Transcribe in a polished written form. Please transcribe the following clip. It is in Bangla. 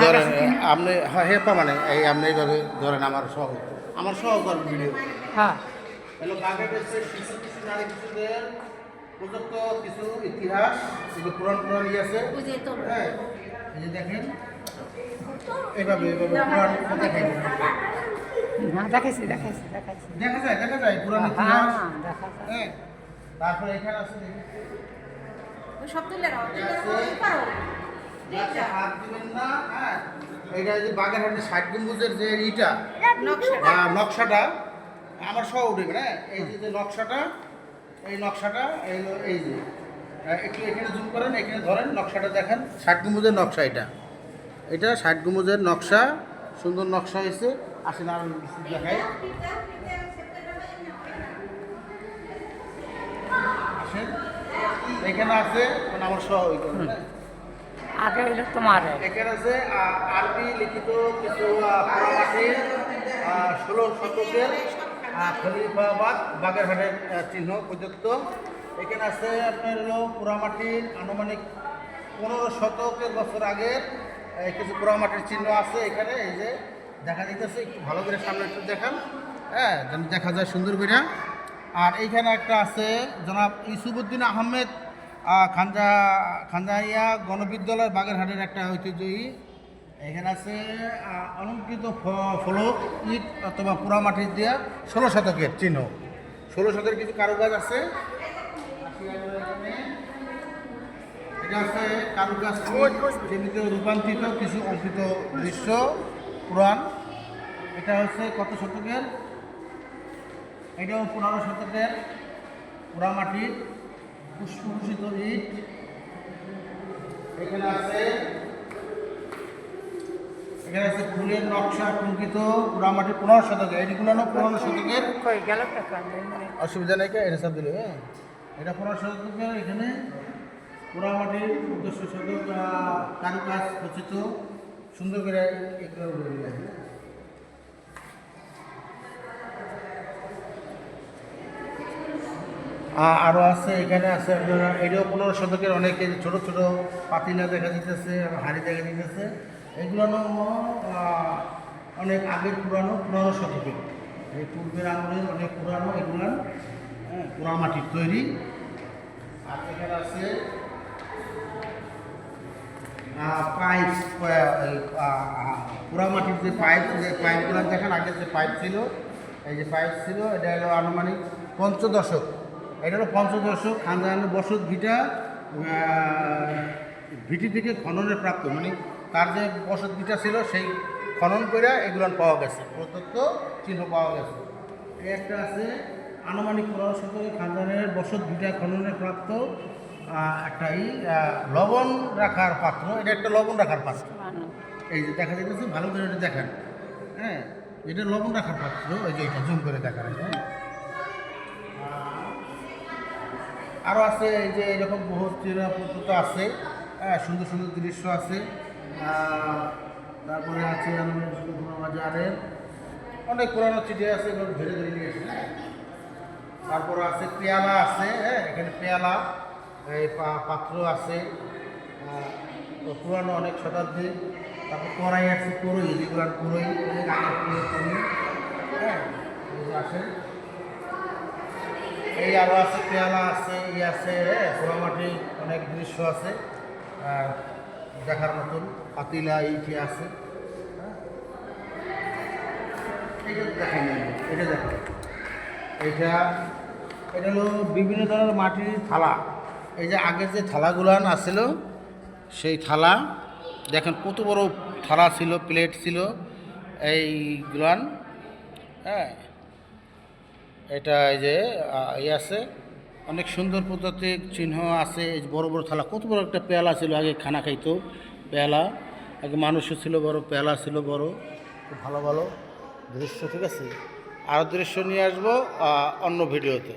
ধরেন আপনি হ্যাঁ মানে এই আপনি এইভাবে ধরেন আমার সহকর্মী ভিডিও হ্যাঁ হ্যালো বাংলাদেশের কিছু কিছু নারী শিশুদের প্রযুক্ত কিছু ইতিহাস কিছু পুরাণ ইয়ে আছে হ্যাঁ এই যে দেখেন এইভাবে পুরাণ দেখেন হ্যাঁ দেখাইছি দেখা যায় পুরাণ হ্যাঁ ইতিহাস দেখা যায় হ্যাঁ তারপরে এখানে আছে দেখি সব তুলে রাখো হাত দিবেন না হ্যাঁ এইটা যে বাগেরহাটের 60 গম্বুজের যে ইটা নকশাটা আমার সহ উঠবে হ্যাঁ এই যে নকশাটা এই নকশাটা এই যে একটু এখানে জুম করেন এখানে ধরেন নকশাটা দেখেন 60 গম্বুজের নকশা এটা 60 গম্বুজের নকশা সুন্দর নকশা হয়েছে আসেন আর দেখাই আসেন এখানে আছে মানে আমার সহ আগে হইলো তোমার এখানে আছে আরবি লিখিত কিছু পুরামাটির 16 শতকের খলিফাবাদ বাগেরহাটের চিহ্ন প্রযুক্ত এখানে আছে আপনার হলো পুরামাটির আনুমানিক 15 শতকের বছর আগের কিছু পুরামাটির চিহ্ন আছে এখানে এই যে দেখা যাইতেছে একটু ভালো করে সামনে একটু দেখান হ্যাঁ যেন দেখা যায় সুন্দর করে আর এইখানে একটা আছে জনাব ইউসুফউদ্দিন আহমেদ খানজাইয়া গণবিদ্যালয় বাগেরহাটের একটা ঐতিহ্যই এখানে আছে অলঙ্কৃত ফলক ইট অথবা পোড়ামাটির দেওয়া 16 শতকের চিহ্ন 16 শতকের কিছু কারুকাজ আছে এটা আছে কারুকাজ যেটিতে রূপান্তরিত কিছু অঙ্কিত দৃশ্য পুরাণ এটা হচ্ছে কত শতকের এটাও 15 শতকের পোড়ামাটির পুষ্পভূষিত ইট এখানে আছে ফুলের নকশা টঙ্কিত পোড়ামাটির 15 শতকের এইগুলো 15 শতকের গেল অসুবিধা নেই এটা সব দিলে হ্যাঁ এটা 15 শতকের এখানে পোড়ামাটির 14 শতক কারুকাজ খচিত সুন্দর করে এগুলো আরও আছে এখানে আছে আপনারা এটাও 15 শতকের অনেক ছোটো ছোটো পাতিলা দেখা দিতেছে হাড়ি দেখা দিতেছে এগুলো অনেক আগের পুরানো 15 শতকের এই পূর্বের আমলের অনেক পুরানো এগুলো পোড়ামাটির তৈরি আর এখানে আছে পাইপ পোড়ামাটির যে পাইপগুলো দেখেন আগের যে পাইপ ছিল এই যে পাইপ ছিল এটা হলো আনুমানিক পঞ্চদশক এটা হলো পঞ্চদশক খানজাহানের বসত ভিটি থেকে খননের প্রাপ্ত মানে তার যে বসত ভিটা ছিল সেই খনন করে এগুলো পাওয়া গেছে প্রত্যক্ষ চিহ্ন পাওয়া গেছে এই একটা আছে আনুমানিক 15 শতকে খানজাহানের বসত ভিটা খননের প্রাপ্ত একটা লবণ রাখার পাত্র এটা একটা লবণ রাখার পাত্র এই যে দেখা যাচ্ছে ভালো করে এটা দেখেন হ্যাঁ এটা লবণ রাখার পাত্র এই যে এটা জুম করে দেখার হ্যাঁ আরও আছে এই যে এরকম বহু চিরাপত্র আছে হ্যাঁ সুন্দর সুন্দর দৃশ্য আছে তারপরে আছে বাজারের অনেক পুরানো চিঠি আছে এগুলো ধরে ধরে নিয়েছে তারপরে আছে পেয়ালা আছে হ্যাঁ এখানে পেয়ালা এই পাত্র আছে পুরানো অনেক শতাব্দী তারপর কড়াই আছে করই যেগুলো করই অনেক আগের করই হ্যাঁ আছে এই আরও আছে পেয়ালা আছে আছে পোড়ামাটি অনেক দৃশ্য আছে দেখার মতন পাতিলা ইটি আছে এটা দেখেন এটা দেখেন এটা হলো বিভিন্ন ধরনের মাটির থালা এই যে আগের যে থালাগুলান আছিল সেই থালা দেখেন কত বড় থালা ছিল প্লেট ছিল এইগুলান হ্যাঁ এটা এই যে আছে অনেক সুন্দর পদ্ধতির চিহ্ন আছে এই বড় বড় থালা কত বড় একটা পেয়ালা ছিল আগে খানা খাইতো পেয়ালা আগে মানুষও ছিল বড় পেয়ালা ছিল বড় খুব ভালো ভালো দৃশ্য ঠিক আছে আরও দৃশ্য নিয়ে আসবো অন্য ভিডিওতে।